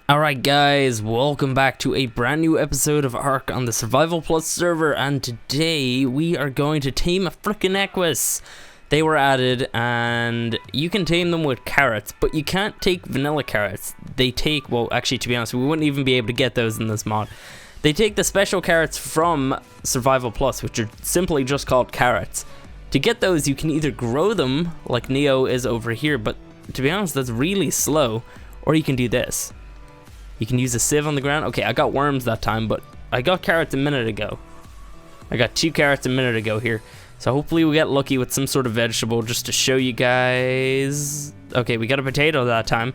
Alright guys, welcome back to a brand new episode of Ark on the Survival Plus server, and today we are going to tame a frickin' Equus. They were added and you can tame them with carrots, but you can't take vanilla carrots. They take, well actually to be honest, we wouldn't even be able to get those in this mod. They take the special carrots from Survival Plus, which are simply just called carrots. To get those you can either grow them like Neo is over here, but to be honest that's really slow, or you can do this. You can use a sieve on the ground. Okay, I got worms that time, but I got carrots a minute ago. I got 2 carrots a minute ago here. So hopefully we get lucky with some sort of vegetable just to show you guys. Okay, we got a potato that time.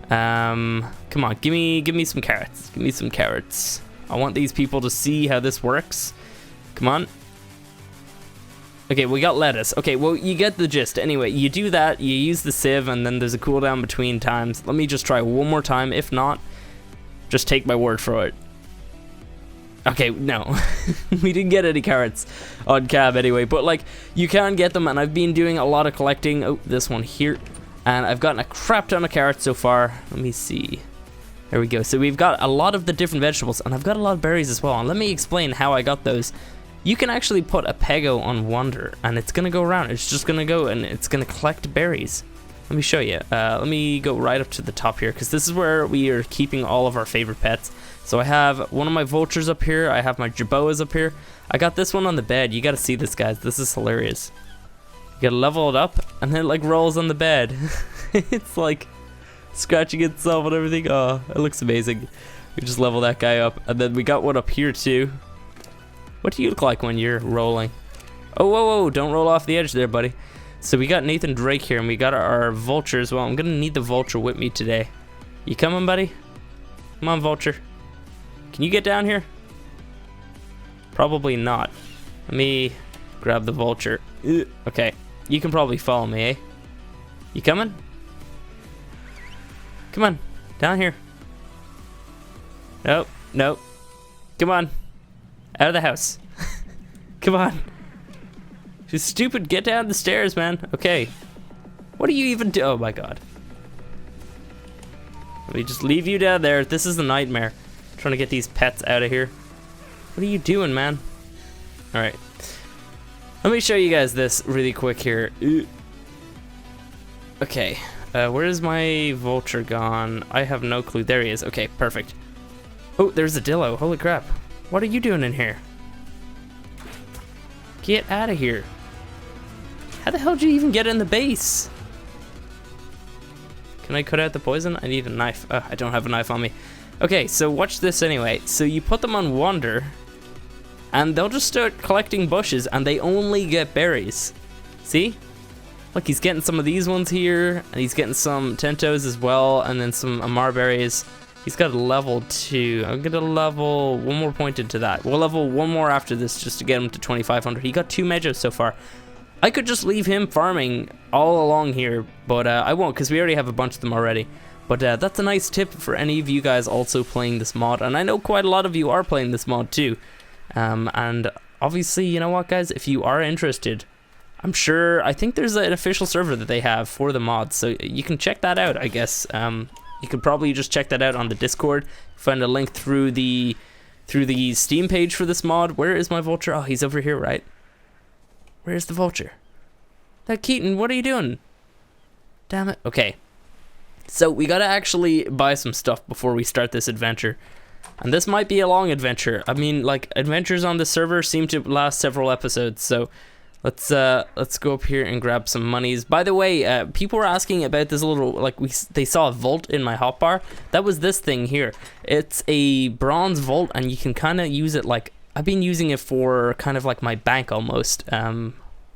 Come on, give me some carrots. Give me some carrots. I want these people to see how this works. Come on. Okay, we got lettuce. Okay, well, you get the gist. Anyway, you do that, you use the sieve, and then there's a cooldown between times. Let me just try one more time. If not, just take my word for it. Okay, no. We didn't get any carrots on cab anyway, but like, you can get them, and I've been doing a lot of collecting. Oh, this one here. And I've gotten a crap ton of carrots so far. Let me see. There we go. So we've got a lot of the different vegetables, and I've got a lot of berries as well. And let me explain how I got those. You can actually put a pego on Wander, and it's gonna go around. It's just gonna go, and it's gonna collect berries. Let me show you. Let me go right up to the top here, because this is where we are keeping all of our favorite pets. So I have one of my vultures up here. I have my jerboas up here. I got this one on the bed. You got to see this, guys. This is hilarious. You got to level it up, and then it like rolls on the bed. It's like scratching itself and everything. Oh, it looks amazing. We just level that guy up, and then we got one up here too. What do you look like when you're rolling? Oh, whoa, whoa! Don't roll off the edge there, buddy. So we got Nathan Drake here, and we got our vultures. Well, I'm gonna need the vulture with me today. You coming, buddy? Come on, vulture. Can you get down here? Probably not. Let me grab the vulture. Okay, you can probably follow me, eh? You coming? Come on, down here. Nope, nope. Come on, out of the house. Come on. You're stupid, get down the stairs, man. Okay. What do you even do? Oh my god. Let me just leave you down there. This is a nightmare. I'm trying to get these pets out of here. What are you doing, man? Alright. Let me show you guys this really quick here. Okay. Where is my vulture gone? I have no clue. There he is. Okay, perfect. Oh, there's a dillo. Holy crap. What are you doing in here? Get out of here. How the hell did you even get in the base? Can I cut out the poison? I need a knife. I don't have a knife on me. Okay, so watch this anyway. So you put them on Wander, and they'll just start collecting bushes, and they only get berries. See? Look, he's getting some of these ones here, and he's getting some Tentos as well, and then some Amar berries. He's got a level 2. I'm gonna level one more point into that. We'll level one more after this just to get him to 2,500. He got 2 Medjos so far. I could just leave him farming all along here, but I won't, because we already have a bunch of them already. But that's a nice tip for any of you guys also playing this mod, and I know quite a lot of you are playing this mod too. And obviously, you know what, guys, if you are interested, I think there's an official server that they have for the mods, so you can check that out, I guess. You could probably just check that out on the Discord. Find a link through the Steam page for this mod. Where is my vulture? Oh, he's over here, right? Where's the vulture? That Keaton, what are you doing? Damn it. Okay. So we gotta actually buy some stuff before we start this adventure. And this might be a long adventure. I mean, like, adventures on the server seem to last several episodes, so let's go up here and grab some monies. By the way, people were asking about this little, like, they saw a vault in my hotbar. That was this thing here. It's a bronze vault, and you can kind of use it like, I've been using it for kind of like my bank almost.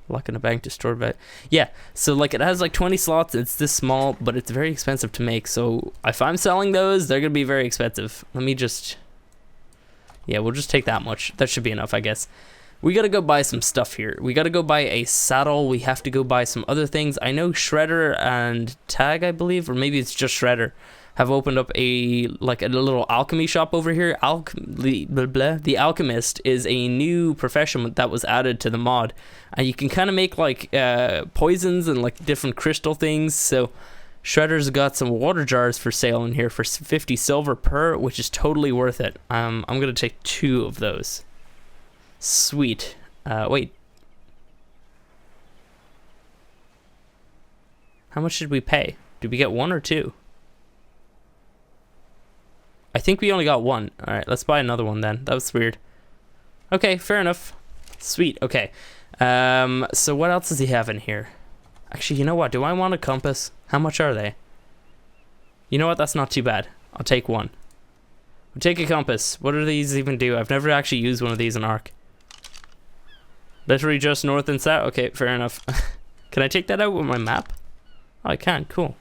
Locking a bank to store, but yeah. So like, it has like 20 slots. It's this small, but it's very expensive to make. So if I'm selling those, they're gonna be very expensive. Let me just, yeah, we'll just take that much. That should be enough, I guess. We gotta go buy some stuff here. We gotta go buy a saddle. We have to go buy some other things. I know Shredder and Tag, I believe, or maybe it's just Shredder, have opened up a little alchemy shop over here. The Alchemist is a new profession that was added to the mod, and you can kind of make like poisons and like different crystal things. So Shredder's got some water jars for sale in here for 50 silver per, which is totally worth it. I'm gonna take 2 of those. Sweet. Wait. How much did we pay? Did we get 1 or 2? I think we only got 1. All right, let's buy another one then. That was weird. Okay, fair enough. Sweet. Okay. So what else does he have in here? Actually, you know what? Do I want a compass? How much are they? You know what? That's not too bad. I'll take 1. We'll take a compass. What do these even do? I've never actually used one of these in Ark. Literally just north and south. Okay, fair enough. Can I take that out with my map? Oh, I can. Cool.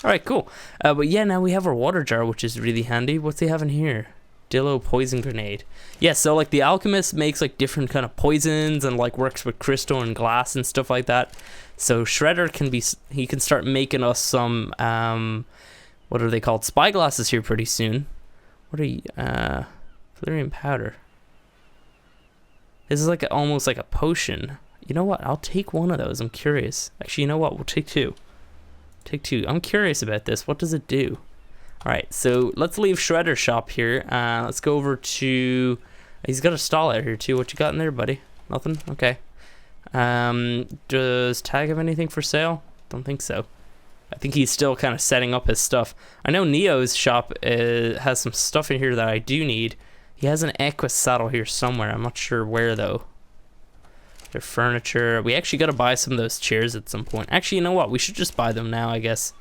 All right, cool. But yeah, now we have our water jar, which is really handy. What's he have in here? Dillo poison grenade. Yeah, so like the alchemist makes like different kind of poisons and like works with crystal and glass and stuff like that. So Shredder he can start making us some what are they called? Spyglasses here pretty soon. What are you Valerian powder. This is like almost like a potion. You know what? I'll take 1 of those. I'm curious. Actually, you know what? We'll take 2. Take 2. I'm curious about this. What does it do? Alright, so let's leave Shredder's shop here. Let's go over to... He's got a stall out here too. What you got in there, buddy? Nothing? Okay. Does Tag have anything for sale? Don't think so. I think he's still kind of setting up his stuff. I know Neo's shop has some stuff in here that I do need. He has an Equus Saddle here somewhere. I'm not sure where though. Their furniture. We actually got to buy some of those chairs at some point. Actually, you know what? We should just buy them now, I guess.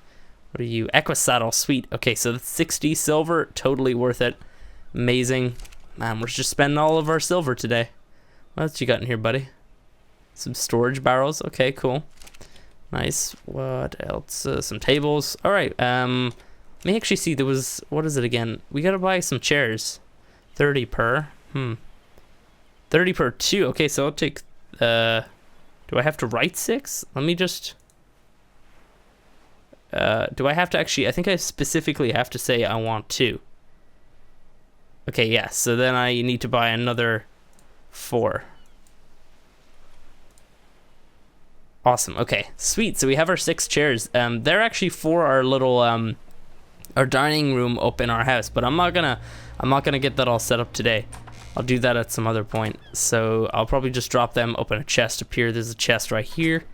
What are you? Equus Saddle, sweet. Okay, so that's 60 silver, totally worth it. Amazing. Man, we're just spending all of our silver today. What else you got in here, buddy? Some storage barrels. Okay, cool. Nice. What else? Some tables. All right. Let me actually see. There was, what is it again? We gotta buy some chairs. 30 per. 30 per 2. Okay, so I'll take. Do I have to write 6? Let me just. Do I have to actually? I think I specifically have to say I want 2. Okay, yeah. So then I need to buy another 4. Awesome. Okay, sweet. So we have our 6 chairs. They're actually for our little our dining room up in our house, but I'm not gonna get that all set up today. I'll do that at some other point. So I'll probably just drop them up in a chest up here. There's a chest right here.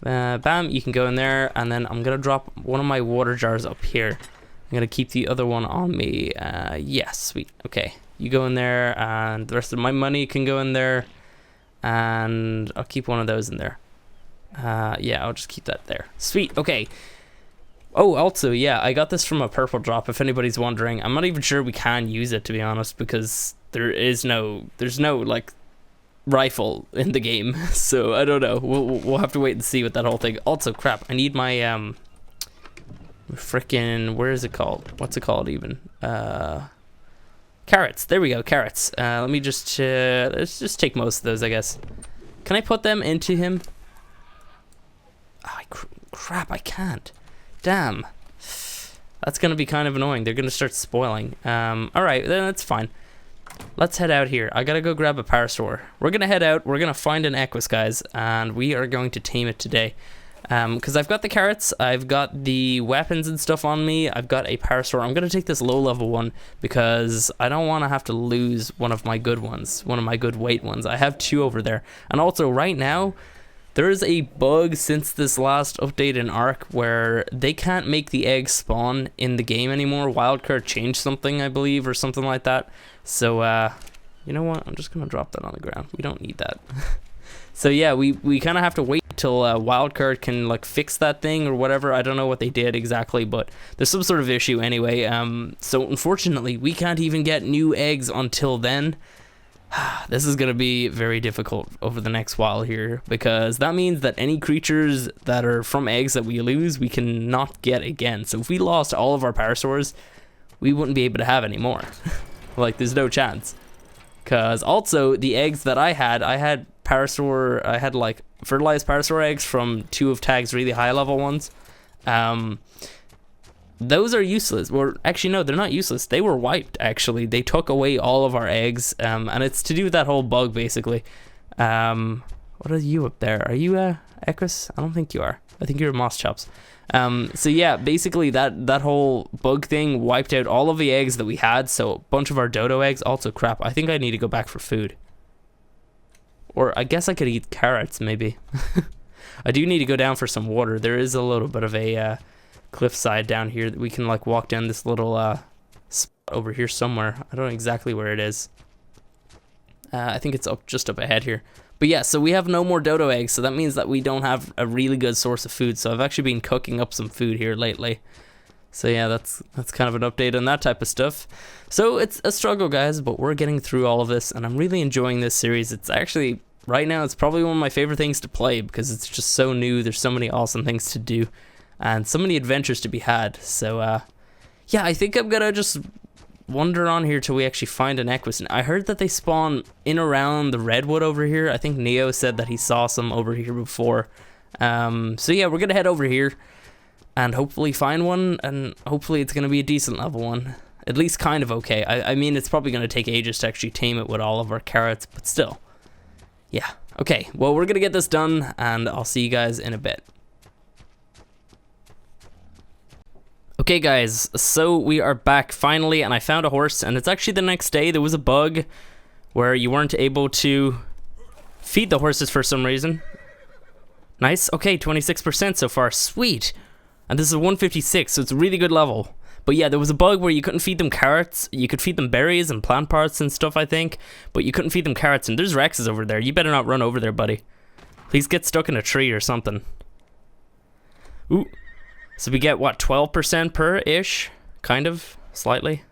Bam, you can go in there, and then I'm gonna drop one of my water jars up here. I'm gonna keep the other one on me. Yeah, sweet. Okay, you go in there, and the rest of my money can go in there, and I'll keep one of those in there. Yeah, I'll just keep that there. Sweet. Okay. Oh, also, yeah, I got this from a purple drop, if anybody's wondering. I'm not even sure we can use it, to be honest, because there's no like rifle in the game. So I don't know. We'll have to wait and see with that whole thing. Also, crap, I need my frickin', where is it called? What's it called even? Carrots. There we go, carrots. Let me just let's just take most of those, I guess. Can I put them into him? Oh, crap, I can't. Damn. That's gonna be kind of annoying. They're gonna start spoiling. Alright, then that's fine. Let's head out here. I gotta go grab a parasaur. We're gonna head out. We're gonna find an Equus, guys, and we are going to tame it today. Because I've got the carrots, I've got the weapons and stuff on me, I've got a parasaur. I'm gonna take this low level one because I don't want to have to lose one of my good ones, one of my good weight ones. I have 2 over there. And also right now, there is a bug since this last update in Ark where they can't make the eggs spawn in the game anymore. Wildcard changed something, I believe, or something like that. So, you know what? I'm just going to drop that on the ground. We don't need that. So, yeah, we kind of have to wait till Wildcard can, like, fix that thing or whatever. I don't know what they did exactly, but there's some sort of issue anyway. So, unfortunately, we can't even get new eggs until then. This is going to be very difficult over the next while here, because that means that any creatures that are from eggs that we lose, we cannot get again. So if we lost all of our parasaurs, we wouldn't be able to have any more. Like, there's no chance. Because also, the eggs that I had parasaur, I had like fertilized parasaur eggs from 2 of Tag's really high level ones. Those are useless. Or actually, no, they're not useless. They were wiped, actually. They took away all of our eggs, and it's to do with that whole bug, basically. What are you up there? Are you Equus? I don't think you are. I think you're Moss Chops. So yeah, basically that whole bug thing wiped out all of the eggs that we had. So a bunch of our dodo eggs. Also, crap, I think I need to go back for food. Or I guess I could eat carrots, maybe. I do need to go down for some water. There is a little bit of a cliffside down here that we can like walk down this little spot over here somewhere. I don't know exactly where it is. I think it's just up ahead here. But yeah, so we have no more dodo eggs, so that means that we don't have a really good source of food. So I've actually been cooking up some food here lately. So yeah, that's kind of an update on that type of stuff. So it's a struggle, guys, but we're getting through all of this, and I'm really enjoying this series. It's actually, right now, it's probably one of my favorite things to play because it's just so new. There's so many awesome things to do and so many adventures to be had. So yeah, I think I'm gonna just wander on here till we actually find an Equus. And I heard that they spawn in around the redwood over here. I think Neo said that he saw some over here before. So yeah, we're gonna head over here and hopefully find one, and hopefully it's gonna be a decent level one, at least kind of okay. I mean, it's probably gonna take ages to actually tame it with all of our carrots, but still, yeah. Okay, well, we're gonna get this done, and I'll see you guys in a bit. Okay, guys, so we are back finally, and I found a horse, and it's actually the next day. There was a bug where you weren't able to feed the horses for some reason. Nice. Okay, 26% so far. Sweet. And this is 156, so it's a really good level. But yeah, there was a bug where you couldn't feed them carrots. You could feed them berries and plant parts and stuff, I think, but you couldn't feed them carrots. And there's Rexes over there. You better not run over there, buddy. Please get stuck in a tree or something. Ooh. So we get, what, 12% per-ish? Kind of? Slightly?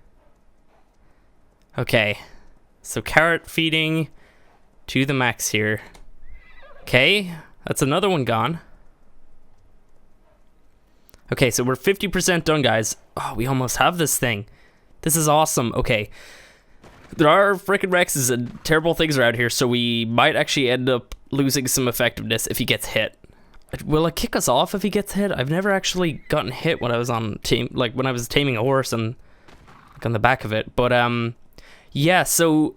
Okay. So carrot feeding to the max here. Okay. That's another one gone. Okay, so we're 50% done, guys. Oh, we almost have this thing. This is awesome. Okay. There are frickin' Rexes and terrible things around here, so we might actually end up losing some effectiveness if he gets hit. Will it kick us off if he gets hit? I've never actually gotten hit when I was on when I was taming a horse and like on the back of it. But yeah, so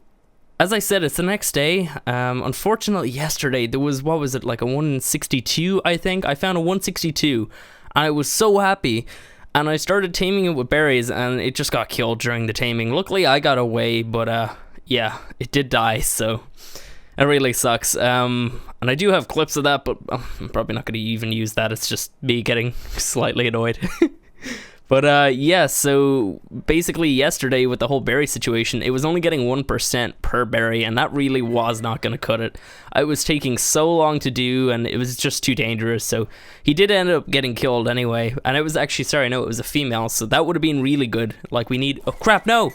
as I said, it's the next day. Unfortunately, yesterday there was, what was it, like a 162, I think. I found a 162. I was so happy, and I started taming it with berries, and it just got killed during the taming. Luckily, I got away, but yeah, it did die, so it really sucks. And I do have clips of that, but I'm probably not going to even use that. It's just me getting slightly annoyed. But yeah, so basically yesterday with the whole berry situation, it was only getting 1% per berry, and that really was not going to cut it. It was taking so long to do, and it was just too dangerous, so he did end up getting killed anyway. And it was actually, sorry, no, it was a female, so that would have been really good. Like, we need, oh crap, no!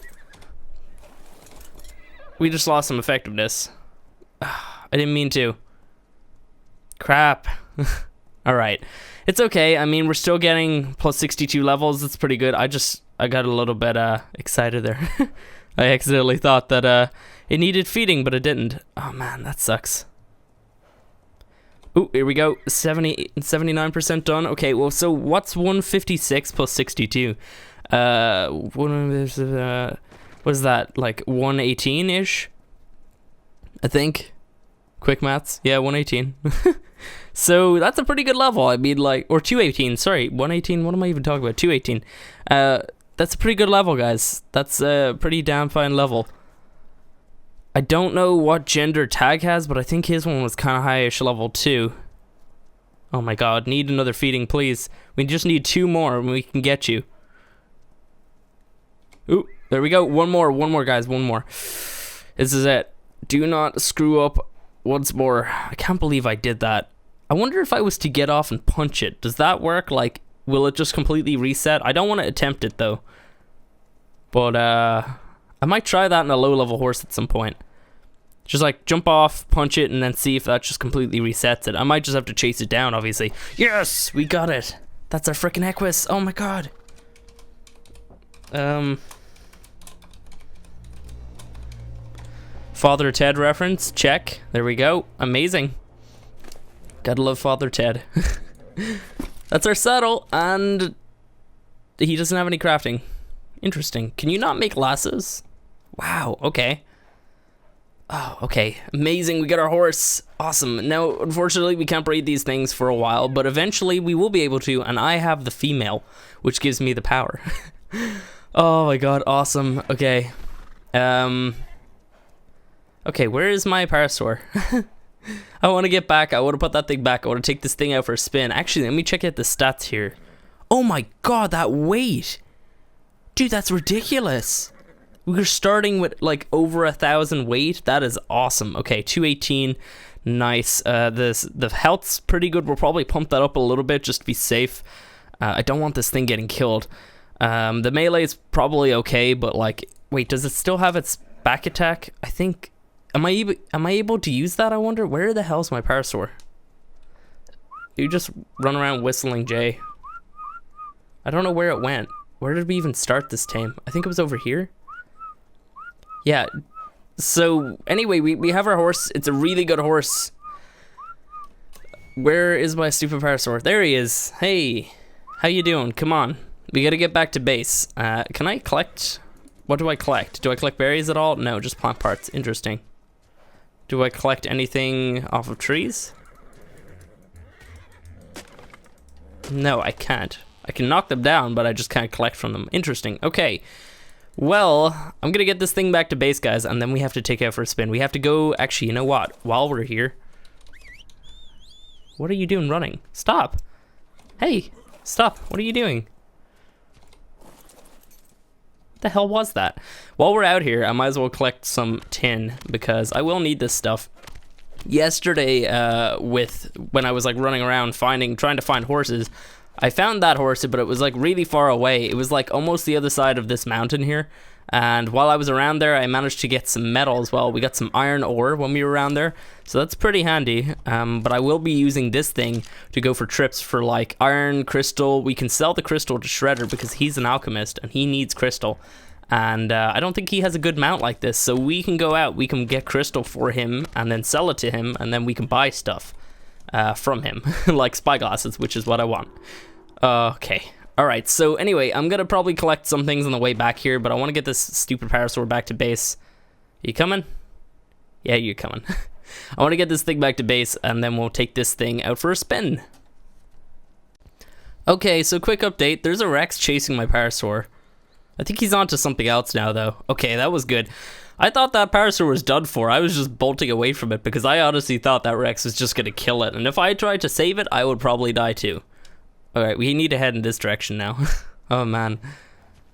We just lost some effectiveness. I didn't mean to. Crap. Alright. It's okay. I mean, we're still getting plus 62 levels. That's pretty good. I got a little bit excited there. I accidentally thought that it needed feeding, but it didn't. Oh man, that sucks. Ooh, here we go. 79% done. Okay, well, so what's 156 plus 62? What is that? Like 118-ish? I think. Quick maths. Yeah, 118. So that's a pretty good level. I mean, like, or 218, sorry, 118, what am I even talking about? 218. That's a pretty good level, guys. That's a pretty damn fine level. I don't know what gender Tag has, but I think his one was kind of highish level too. Oh my god, need another feeding, please. We just need 2 more and we can get you. Ooh, there we go. One more, guys, one more. This is it. Do not screw up once more. I can't believe I did that. I wonder if I was to get off and punch it. Does that work? Like, will it just completely reset? I don't want to attempt it, though. But, I might try that in a low-level horse at some point. Just, like, jump off, punch it, and then see if that just completely resets it. I might just have to chase it down, obviously. Yes! We got it! That's our frickin' Equus! Oh my god! Father Ted reference, check. There we go. Amazing. Gotta love Father Ted. That's our saddle, and he doesn't have any crafting. Interesting. Can you not make lassos? Wow, okay. Oh, okay. Amazing. We got our horse. Awesome. Now, unfortunately, we can't breed these things for a while, but eventually we will be able to, and I have the female, which gives me the power. Oh my god, awesome. Okay. Okay, where is my parasaur? I want to get back. I want to put that thing back. I want to take this thing out for a spin. Actually, let me check out the stats here. Oh my god, that weight. Dude, that's ridiculous. We're starting with like over 1,000 weight. That is awesome. Okay, 218. Nice. The health's pretty good. We'll probably pump that up a little bit just to be safe. I don't want this thing getting killed. The melee is probably okay, but like, wait, does it still have its back attack? I think. Am I able to use that? I wonder. Where the hell's my parasaur? You just run around whistling J. I don't know where it went. Where did we even start this tame? I think it was over here. Yeah. So anyway, we have our horse. It's a really good horse. Where is my stupid parasaur? There he is. Hey, how you doing? Come on. We gotta get back to base. Can I collect? What do I collect? Do I collect berries at all? No, just plant parts. Interesting. Do I collect anything off of trees? No, I can't. I can knock them down, but I just can't collect from them. Interesting. Okay. Well, I'm gonna get this thing back to base, guys, and then we have to take it out for a spin. We have to go... Actually, you know what? While we're here... What are you doing running? Stop! Hey! Stop! What are you doing? What the hell was that? While we're out here, I might as well collect some tin, because I will need this stuff. Yesterday, when I was like running around trying to find horses, I found that horse, but it was like really far away. It was like almost the other side of this mountain here. And while I was around there, I managed to get some metal as well. We got some iron ore when we were around there, so that's pretty handy. But I will be using this thing to go for trips for like iron, crystal. We can sell the crystal to Shredder because he's an alchemist and he needs crystal. And I don't think he has a good mount like this, so we can go out, we can get crystal for him and then sell it to him, and then we can buy stuff from him, like spyglasses, which is what I want. Okay. Alright, so anyway, I'm gonna probably collect some things on the way back here, but I want to get this stupid parasaur back to base. You coming? Yeah, you're coming. I want to get this thing back to base, and then we'll take this thing out for a spin. Okay, so quick update. There's a Rex chasing my parasaur. I think he's on to something else now, though. Okay, that was good. I thought that parasaur was done for. I was just bolting away from it, because I honestly thought that Rex was just gonna kill it, and if I tried to save it, I would probably die too. Alright, we need to head in this direction now. Oh man.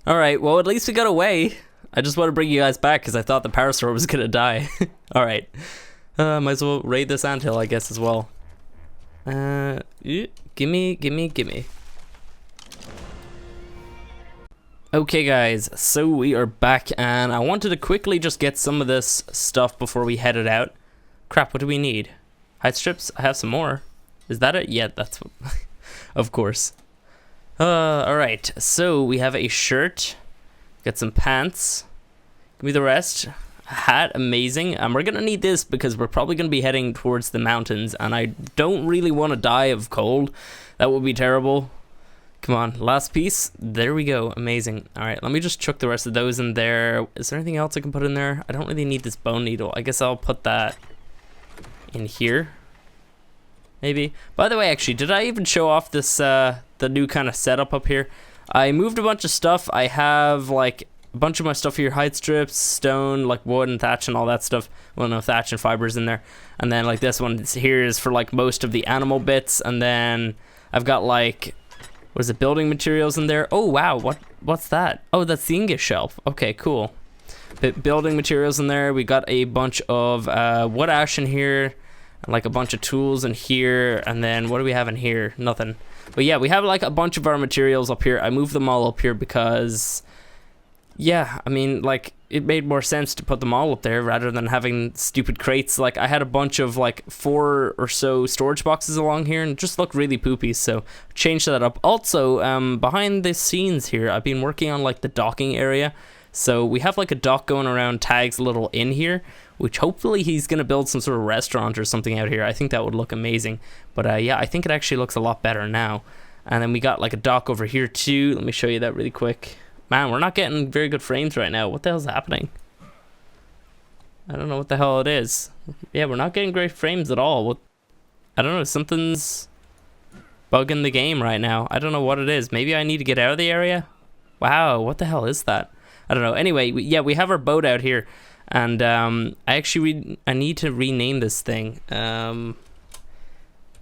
Alright, well at least we got away. I just want to bring you guys back because I thought the parasaur was gonna die. Alright. Might as well raid this anthill, I guess, as well. Gimme. Okay guys, so we are back and I wanted to quickly just get some of this stuff before we headed out. Crap, what do we need? Hide strips? I have some more. Is that it? Yeah, that's what... Of course. Alright, so we have a shirt, got some pants, give me the rest, a hat, amazing. We're gonna need this because we're probably gonna be heading towards the mountains and I don't really want to die of cold. That would be terrible. Come on, last piece, there we go, amazing. Alright, let me just chuck the rest of those in there. Is there anything else I can put in there? I don't really need this bone needle. I guess I'll put that in here. Maybe. By the way, actually, did I even show off this, the new kind of setup up here? I moved a bunch of stuff. I have, like, a bunch of my stuff here. Hide strips, stone, like wood and thatch and all that stuff. Well, no, thatch and fibers in there. And then, like, this one here is for, like, most of the animal bits. And then I've got, like, what is it, building materials in there. Oh, wow, what's that? Oh, that's the ingot shelf. Okay, cool. Building materials in there. We got a bunch of wood ash in here. Like a bunch of tools in here, and then what do we have in here? Nothing. But yeah, we have like a bunch of our materials up here. I moved them all up here because, yeah, I mean, like, it made more sense to put them all up there rather than having stupid crates. Like, I had a bunch of like 4 or so storage boxes along here and it just looked really poopy, so changed that up. Also, behind the scenes here, I've been working on like the docking area. So we have like a dock going around Tag's little inn here, which hopefully he's going to build some sort of restaurant or something out here. I think that would look amazing. But yeah, I think it actually looks a lot better now. And then we got like a dock over here too. Let me show you that really quick. Man, we're not getting very good frames right now. What the hell's happening? I don't know what the hell it is. Yeah, we're not getting great frames at all. What? I don't know, something's bugging the game right now. I don't know what it is. Maybe I need to get out of the area? Wow, what the hell is that? I don't know. Anyway, yeah, we have our boat out here. And I need to rename this thing.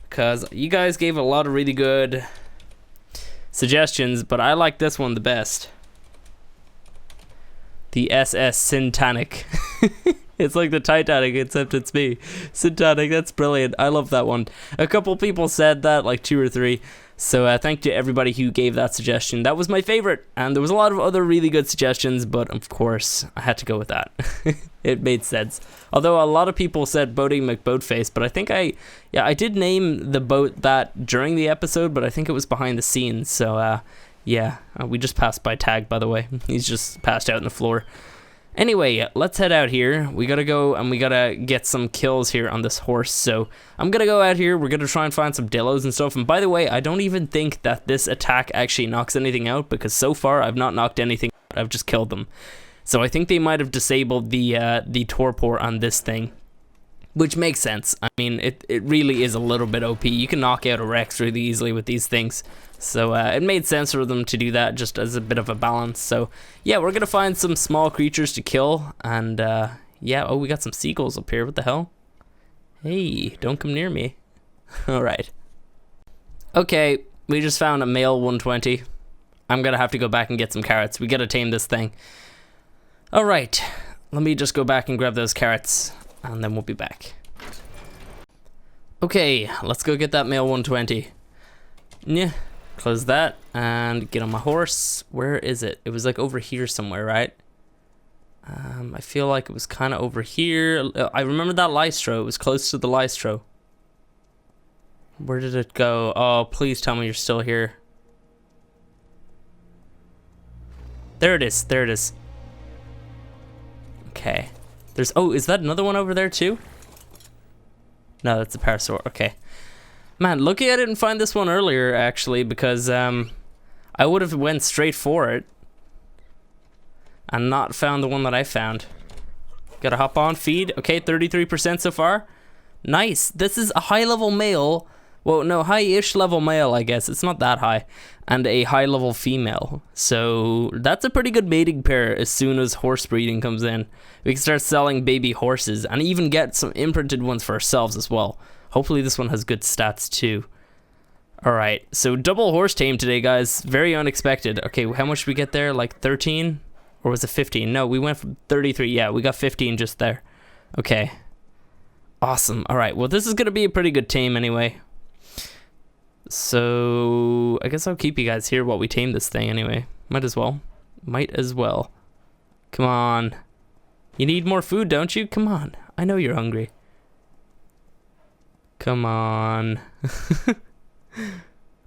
Because you guys gave a lot of really good suggestions, but I like this one the best. The SS Syntac. It's like the Titanic, except it's me. Syntac, that's brilliant. I love that one. A couple people said that, like 2 or 3. So thank you to everybody who gave that suggestion. That was my favorite. And there was a lot of other really good suggestions, but of course, I had to go with that. It made sense. Although a lot of people said Boating McBoatface, but I think I did name the boat that during the episode, but I think it was behind the scenes. So yeah, we just passed by Tag, by the way. He's just passed out on the floor. Anyway, let's head out here. We gotta go and we gotta get some kills here on this horse. So I'm gonna go out here. We're gonna try and find some dillos and stuff. And by the way, I don't even think that this attack actually knocks anything out, because so far I've not knocked anything out. I've just killed them. So I think they might have disabled the torpor on this thing, which makes sense. I mean, it really is a little bit OP. You can knock out a Rex really easily with these things. So it made sense for them to do that just as a bit of a balance. So yeah, we're gonna find some small creatures to kill. And yeah, oh, we got some seagulls up here. What the hell? Hey, don't come near me. All right. Okay, we just found a male 120. I'm gonna have to go back and get some carrots. We gotta tame this thing. All right, let me just go back and grab those carrots, and then we'll be back. Okay, let's go get that male 120. Yeah. Close that and get on my horse. Where is it? It was like over here somewhere, right? I feel like it was kind of over here. I remember that Lystro. It was close to the Lystro. Where did it go? Oh, please tell me you're still here. There it is. There it is. Okay. There's... Oh, is that another one over there too? No, that's a Parasaur. Okay. Man, lucky I didn't find this one earlier, actually, because I would have went straight for it and not found the one that I found. Gotta hop on, feed. Okay, 33% so far. Nice. This is a high-level male. Well, no, high-ish level male, I guess. It's not that high. And a high-level female. So that's a pretty good mating pair as soon as horse breeding comes in. We can start selling baby horses and even get some imprinted ones for ourselves as well. Hopefully this one has good stats too. Alright, so double horse tame today, guys. Very unexpected. Okay, how much did we get there? Like 13? Or was it 15? No, we went from 33. Yeah, we got 15 just there. Okay. Awesome. Alright, well this is going to be a pretty good tame anyway. So, I guess I'll keep you guys here while we tame this thing anyway. Might as well. Might as well. Come on. You need more food, don't you? Come on. I know you're hungry. Come on.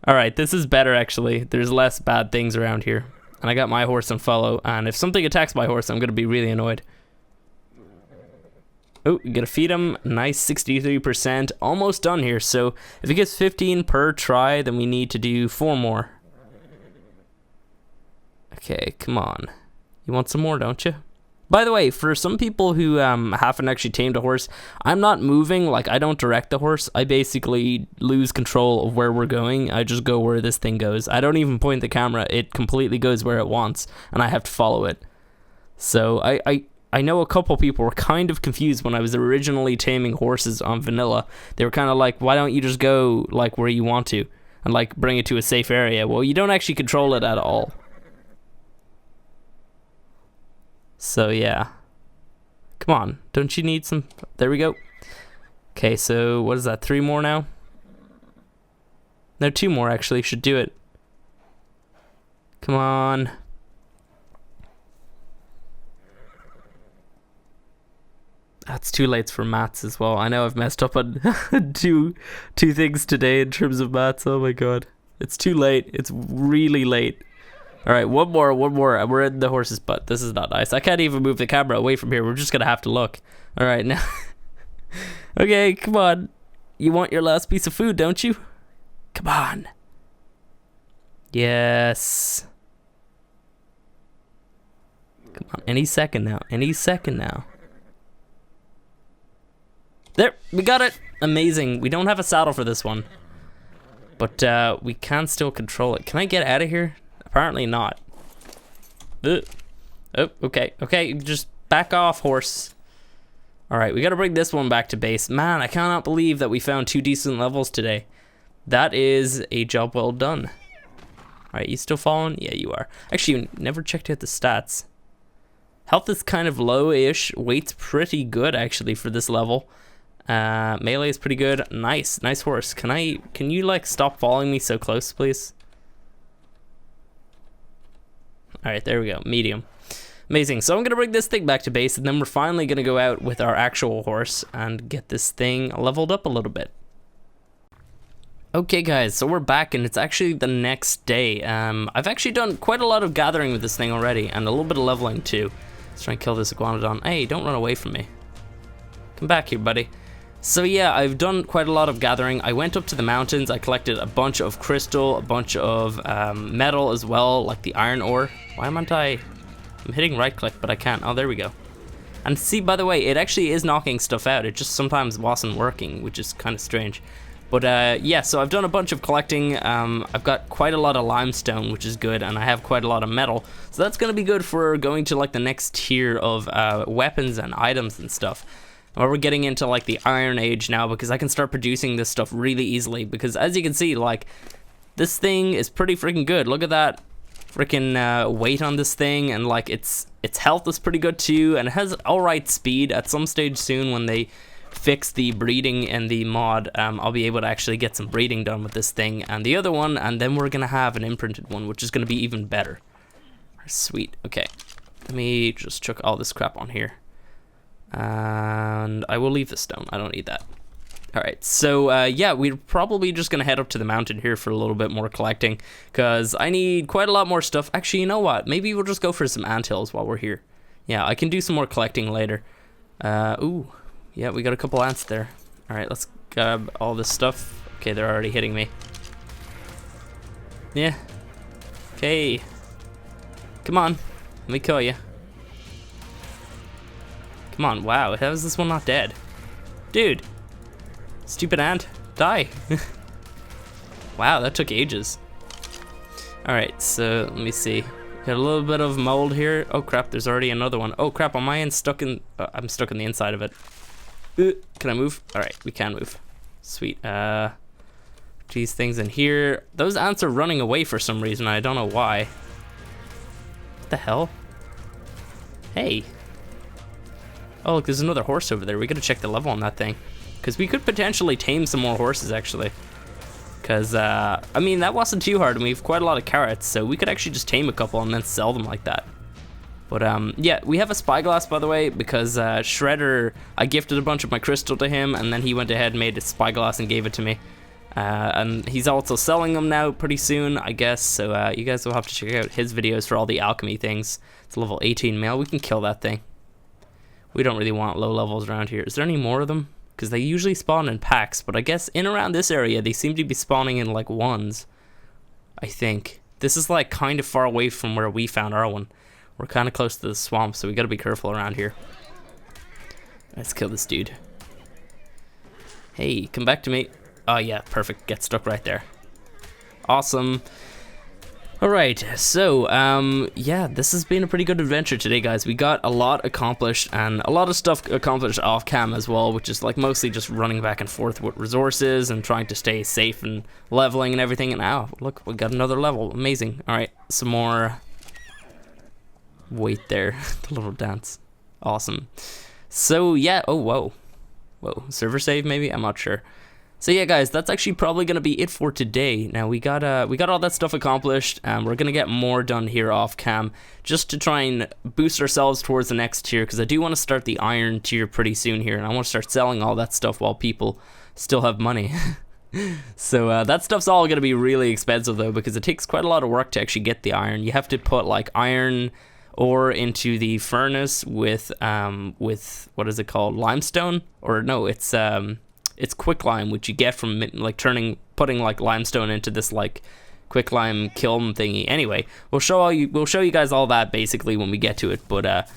Alright, this is better actually. There's less bad things around here. And I got my horse on follow. And if something attacks my horse, I'm going to be really annoyed. Oh, you gotta feed him. Nice, 63%. Almost done here. So if it gets 15 per try, then we need to do 4 more. Okay, come on. You want some more, don't you? By the way, for some people who haven't actually tamed a horse, I'm not moving, like I don't direct the horse. I basically lose control of where we're going. I just go where this thing goes. I don't even point the camera. It completely goes where it wants, and I have to follow it. So I know a couple people were kind of confused when I was originally taming horses on vanilla. They were kind of like, why don't you just go like where you want to and like bring it to a safe area? Well, you don't actually control it at all. So yeah, come on, don't you need some? There we go. Okay, so what is that, 3 more now? No, 2 more actually, should do it. Come on. That's too late for maths as well. I know I've messed up on two things today in terms of maths. Oh my god, it's too late. It's really late. All right, one more. We're in the horse's butt. This is not nice. I can't even move the camera away from here. We're just gonna have to look. All right, now. Okay, come on. You want your last piece of food, don't you? Come on. Yes. Come on, any second now. Any second now. There, we got it. Amazing. We don't have a saddle for this one, but we can still control it. Can I get out of here? Apparently not. Oh, okay. Okay, just back off, horse. All right, we got to bring this one back to base. Man, I cannot believe that we found 2 decent levels today. That is a job well done. All right, you still following? Yeah, you are. Actually, you never checked out the stats. Health is kind of low-ish. Weight's pretty good, actually, for this level. Melee is pretty good. Nice horse. Can you like stop following me so close, please? All right, there we go. Medium. Amazing. So I'm gonna bring this thing back to base, and then we're finally gonna go out with our actual horse and get this thing leveled up a little bit. Okay guys, so we're back, and it's actually the next day. I've actually done quite a lot of gathering with this thing already, and a little bit of leveling too. Let's try and kill this iguanodon. Hey, don't run away from me. Come back here, buddy. So yeah, I've done quite a lot of gathering. I went up to the mountains, I collected a bunch of crystal, a bunch of metal as well, like the iron ore. Why am I? I'm hitting right click, but I can't. Oh, there we go. And see, by the way, it actually is knocking stuff out. It just sometimes wasn't working, which is kind of strange. But yeah, so I've done a bunch of collecting. I've got quite a lot of limestone, which is good, and I have quite a lot of metal. So that's going to be good for going to like the next tier of weapons and items and stuff. Or we're getting into like the Iron Age now, because I can start producing this stuff really easily. Because as you can see, like, this thing is pretty freaking good. Look at that freaking weight on this thing, and like its health is pretty good too, and it has alright speed. At some stage soon, when they fix the breeding and the mod, I'll be able to actually get some breeding done with this thing and the other one, and then we're gonna have an imprinted one, which is gonna be even better. Sweet. Okay, let me just chuck all this crap on here, and I will leave the stone. I don't need that. Alright, so yeah, we're probably just gonna head up to the mountain here for a little bit more collecting, because I need quite a lot more stuff. Actually, you know what, maybe we'll just go for some anthills while we're here. Yeah, I can do some more collecting later. Ooh, yeah, we got a couple ants there. Alright, let's grab all this stuff. Okay, they're already hitting me. Yeah. Okay. Come on, let me kill you. Come on, wow, how is this one not dead? Dude. Stupid ant, die. Wow, that took ages. Alright, so let me see. Got a little bit of mold here. Oh crap, there's already another one. Oh crap, am I I'm stuck in the inside of it. Can I move? Alright, we can move. Sweet. These things in here. Those ants are running away for some reason. I don't know why. What the hell? Hey. Oh look, there's another horse over there. We gotta check the level on that thing, because we could potentially tame some more horses, actually. Because, I mean, that wasn't too hard, and we have quite a lot of carrots, so we could actually just tame a couple and then sell them like that. But, yeah, we have a spyglass, by the way, because Shredder, I gifted a bunch of my crystal to him, and then he went ahead and made a spyglass and gave it to me. And he's also selling them now pretty soon, I guess, so you guys will have to check out his videos for all the alchemy things. It's level 18 male. We can kill that thing. We don't really want low levels around here. Is there any more of them? Because they usually spawn in packs, but I guess in around this area they seem to be spawning in like ones, I think. This is like kind of far away from where we found our one. We're kind of close to the swamp, so we gotta be careful around here. Let's kill this dude. Hey, come back to me. Oh yeah, perfect. Get stuck right there. Awesome. Alright, so, yeah, this has been a pretty good adventure today, guys. We got a lot accomplished, and a lot of stuff accomplished off cam as well, which is like mostly just running back and forth with resources and trying to stay safe and leveling and everything. And now, look, we got another level. Amazing. Alright, some more weight there. The little dance. Awesome. So, yeah, oh, whoa. Whoa, server save maybe? I'm not sure. So yeah, guys, that's actually probably gonna be it for today. Now we got all that stuff accomplished, and we're gonna get more done here off cam, just to try and boost ourselves towards the next tier, because I do want to start the iron tier pretty soon here, and I want to start selling all that stuff while people still have money. So that stuff's all gonna be really expensive though, because it takes quite a lot of work to actually get the iron. You have to put like iron ore into the furnace with what is it called, limestone? Or no, it's quicklime, which you get from like putting like limestone into this like quicklime kiln thingy. Anyway, we'll show you guys all that basically when we get to it. But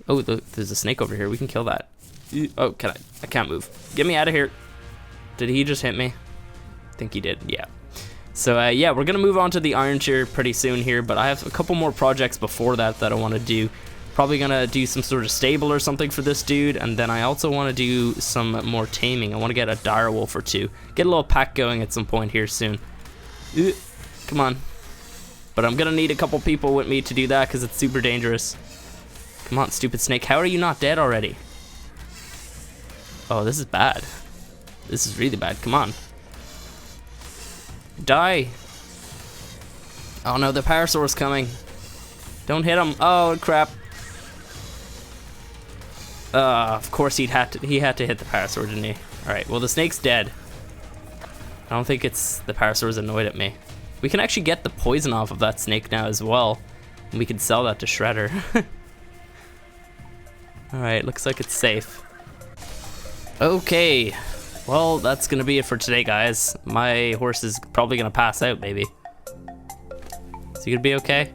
oh, there's a snake over here. We can kill that. Oh, can I? I can't move. Get me out of here. Did he just hit me? I think he did, yeah. So yeah, we're gonna move on to the iron chair pretty soon here, but I have a couple more projects before that I want to do. Probably gonna do some sort of stable or something for this dude, and then I also want to do some more taming. I want to get a dire wolf or two. Get a little pack going at some point here soon. Come on. But I'm gonna need a couple people with me to do that because it's super dangerous. Come on, stupid snake. How are you not dead already? Oh, this is bad. This is really bad. Come on. Die. Oh no, the parasaur's coming. Don't hit him. Oh crap. Of course he had to hit the parasaur, didn't he? Alright, well the snake's dead. I don't think it's the parasaur's annoyed at me. We can actually get the poison off of that snake now as well. And we can sell that to Shredder. Alright, looks like it's safe. Okay. Well, that's gonna be it for today, guys. My horse is probably gonna pass out, maybe. Is he gonna be okay?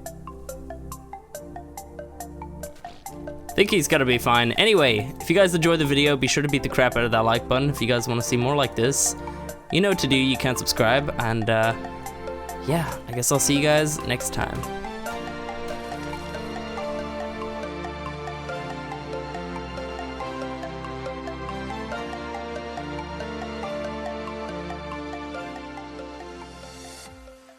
I think he's gonna be fine. Anyway, if you guys enjoyed the video, be sure to beat the crap out of that like button. If you guys want to see more like this, you know what to do. You can subscribe, and yeah, I guess I'll see you guys next time.